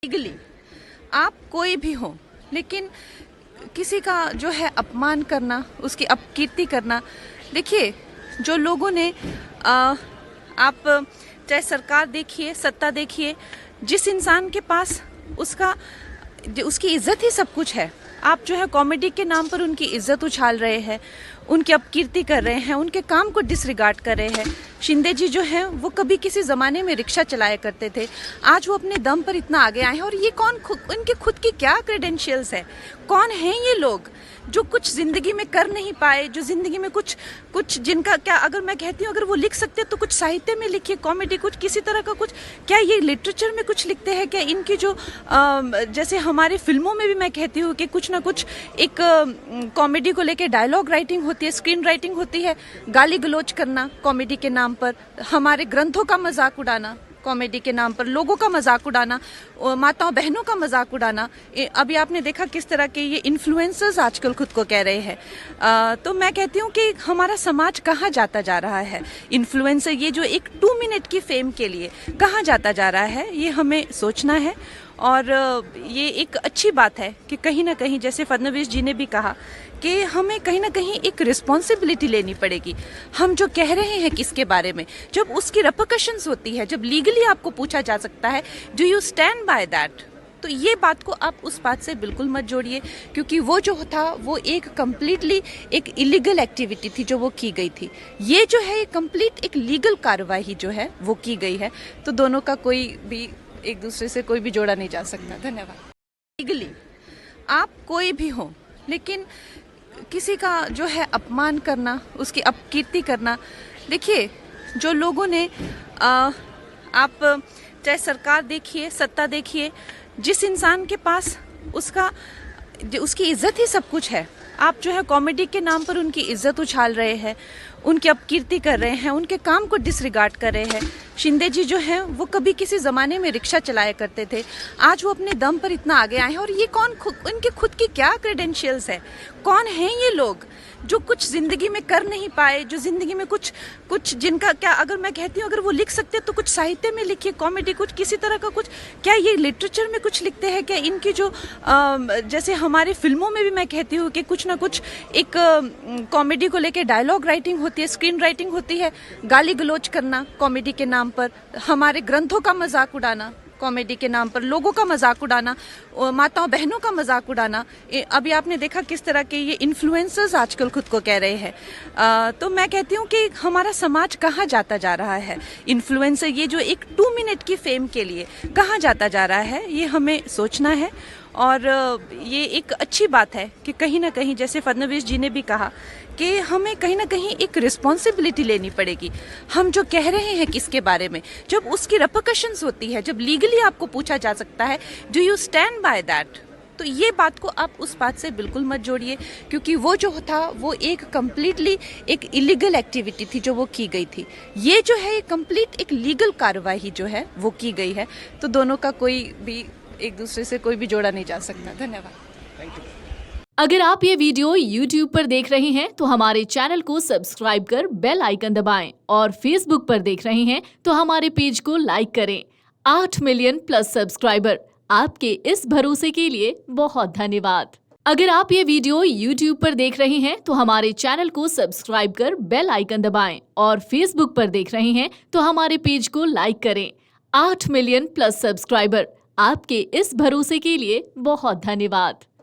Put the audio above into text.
Legally आप कोई भी हो, लेकिन किसी का जो है अपमान करना, उसकी अपकीर्ति करना। देखिए, जो लोगों ने आप चाहे सरकार देखिए, सत्ता देखिए, जिस इंसान के पास उसकी इज्जत ही सब कुछ है, आप जो है कॉमेडी के नाम पर उनकी इज्जत उछाल रहे हैं, उनकी अपकीर्ति कर रहे हैं, उनके काम को डिसरिगार्ड कर रहे हैं। शिंदे जी जो हैं वो कभी किसी ज़माने में रिक्शा चलाया करते थे, आज वो अपने दम पर इतना आगे आए हैं। और ये इनके खुद की क्या क्रेडेंशियल्स है? कौन हैं ये लोग जो कुछ ज़िंदगी में कर नहीं पाए, जो ज़िंदगी में कुछ जिनका क्या, अगर मैं कहती हूँ अगर वो लिख सकते तो कुछ साहित्य में लिखिए, कॉमेडी, कुछ किसी तरह का कुछ, क्या ये लिटरेचर में कुछ लिखते हैं क्या? इनकी जो जैसे हमारे फिल्मों में भी मैं कहती हूँ कि कुछ ना कुछ एक कॉमेडी को लेके डायलॉग राइटिंग होती है, स्क्रीन राइटिंग होती है, गाली गलौज करना कॉमेडी के नाम पर, हमारे ग्रंथों का मजाक उड़ाना कॉमेडी के नाम पर, लोगों का मजाक उड़ाना, माताओं बहनों का मजाक उड़ाना। अभी आपने देखा किस तरह के ये इन्फ्लुएंसर्स आजकल खुद को कह रहे हैं। तो मैं कहती हूँ कि हमारा समाज कहाँ जाता जा रहा है? इन्फ्लुएंसर ये जो एक 2 मिनट की फेम के लिए कहाँ जाता जा रहा है, ये हमें सोचना है। और ये एक अच्छी बात है कि कहीं ना कहीं, जैसे फडणवीस जी ने भी कहा कि हमें कहीं ना कहीं एक रिस्पॉन्सिबिलिटी लेनी पड़ेगी। हम जो कह रहे हैं किसके बारे में, जब उसकी रेपरकशंस होती है, जब लीगली आपको पूछा जा सकता है, do you stand by that? तो ये बात को आप उस बात से बिल्कुल मत जोड़िए, क्योंकि वो जो था वो एक कम्प्लीटली एक इलीगल एक्टिविटी थी जो वो की गई थी। ये जो है कंप्लीट एक लीगल कार्रवाई जो है वो की गई है। तो दोनों का कोई भी एक दूसरे से कोई भी जोड़ा नहीं जा सकता। धन्यवाद। लीगली आप कोई भी हो, लेकिन किसी का जो है अपमान करना, उसकी अपकीर्ति करना। देखिए, जो लोगों ने आप चाहे सरकार देखिए, सत्ता देखिए, जिस इंसान के पास उसकी इज्जत ही सब कुछ है, आप जो है कॉमेडी के नाम पर उनकी इज्जत उछाल रहे हैं, उनकी अपकीर्ति कर रहे हैं, उनके काम को डिसरिगार्ड कर रहे हैं। शिंदे जी जो हैं वो कभी किसी ज़माने में रिक्शा चलाया करते थे, आज वो अपने दम पर इतना आगे आए हैं। और ये इनके खुद की क्या क्रेडेंशियल्स है? कौन हैं ये लोग जो कुछ ज़िंदगी में कर नहीं पाए, जो ज़िंदगी में कुछ जिनका क्या, अगर मैं कहती हूँ अगर वो लिख सकते तो कुछ साहित्य में लिखिए, कॉमेडी, कुछ किसी तरह का कुछ, क्या ये लिटरेचर में कुछ लिखते हैं क्या? इनकी जो जैसे हमारे फिल्मों में भी मैं कहती हूँ कि कुछ ना कुछ एक कॉमेडी को लेके डायलॉग राइटिंग होती है, स्क्रीन राइटिंग होती है, गाली गलौज करना कॉमेडी के नाम पर, हमारे ग्रंथों का मजाक उड़ाना कॉमेडी के नाम पर, लोगों का मजाक उड़ाना, माताओं बहनों का मजाक उड़ाना। अभी आपने देखा किस तरह के ये इन्फ्लुएंसर्स आजकल खुद को कह रहे हैं। तो मैं कहती हूँ कि हमारा समाज कहाँ जाता जा रहा है? इन्फ्लुएंसर ये जो एक 2 मिनट की फेम के लिए कहाँ जाता जा रहा है, ये हमें सोचना है। और ये एक अच्छी बात है कि कहीं ना कहीं, जैसे फडणवीस जी ने भी कहा कि हमें कहीं ना कहीं एक रिस्पॉन्सिबिलिटी लेनी पड़ेगी। हम जो कह रहे हैं किसके बारे में, जब उसकी रेपरकशंस होती है, जब लीगली आपको पूछा जा सकता है, do you stand by that? तो ये बात को आप उस बात से बिल्कुल मत जोड़िए, क्योंकि वो जो था वो एक कम्प्लीटली एक इलीगल एक्टिविटी थी जो वो की गई थी। ये जो है कंप्लीट एक लीगल कार्रवाई जो है वो की गई है। तो दोनों का कोई भी एक दूसरे से कोई भी जोड़ा नहीं जा सकता। धन्यवाद। अगर आप ये वीडियो YouTube पर देख रहे हैं तो हमारे चैनल को सब्सक्राइब कर बेल आइकन दबाएं, और Facebook पर देख रहे हैं तो हमारे पेज को लाइक करें। 8 मिलियन प्लस सब्सक्राइबर, आपके इस भरोसे के लिए बहुत धन्यवाद। अगर आप ये वीडियो YouTube पर देख रहे हैं तो हमारे चैनल को सब्सक्राइब कर बेल आइकन दबाएं, और Facebook पर देख रहे हैं तो हमारे पेज को लाइक करें। 8 मिलियन प्लस सब्सक्राइबर, आपके इस भरोसे के लिए बहुत धन्यवाद।